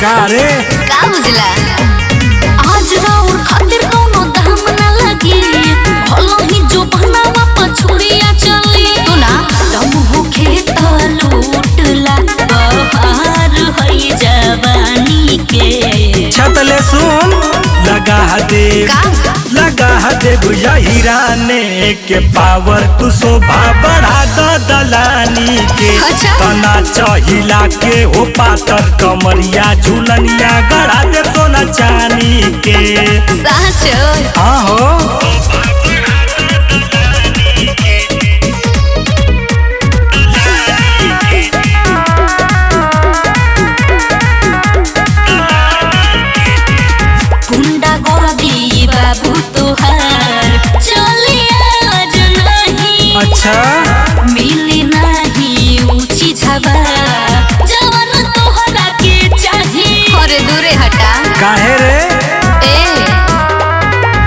का रे का बुझला आज राउर खातिर कोनो दाम ना लगी भलो ही जो बनावा पछुड़िया चली सुना दम होखे त लूटला बहार हई जवानी के छतले सुन लगा दे बुझा हिराने के पावर तू शोभा बढ़ा दो दलानी के तना चहिला के हो पातर कमरिया झूलनिया गढ़ा दे सोना चानी के सच हाँ हो अच्छा मिली नहीं ऊंची झबा जवन तोहरा के चाहिए अरे दूरे हटा काहे रे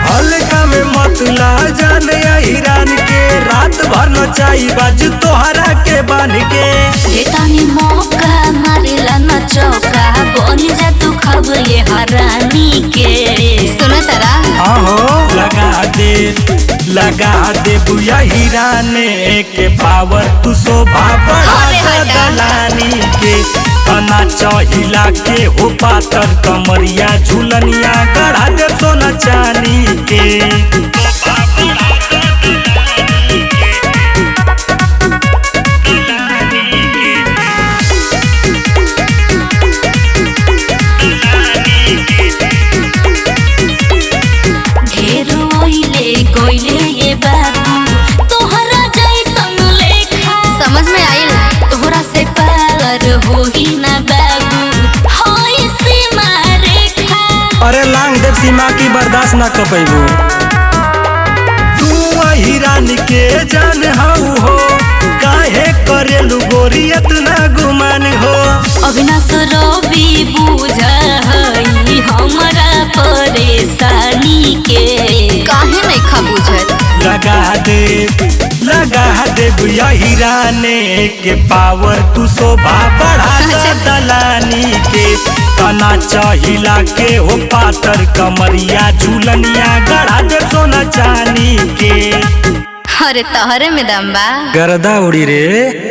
हल्का में मतला जाने हिरान के रात भर नचाई बाजू तोहरा के बांध के देतानी मौका मारेला न चौका बन जा तू खब ये हरानी के सुना तारा हाँ हो लगा दे बुया हिराने के पावर तू शोभा बढ़ा दलानी के तना चहिला के हो पातर कमरिया झूलनिया गढ़ा दे सोना चानी के कोइले ये बाबू तोहरा जैसन लेखा समझ में आइल तोहरा से पार हो ही ना बाबू होई सीमा रेखा अरे लांग देव सीमा की बर्दाश्त ना कर पैबू तू हिरान के जान हाउ हो काहे करेलू गोरी इतना गुमान हो अविनाश रवि बुझा हई हमरा परेशानी के काहे नहीं खा बुझत लगा दे बुया हिराने के पावर तू शोभा बढ़ा दलानी के तना चहिला के हो पातर कमरिया झूलनिया गढ़ा दे सोना चानी के अरे तहरे में दम बा गर्दा उड़ी रे।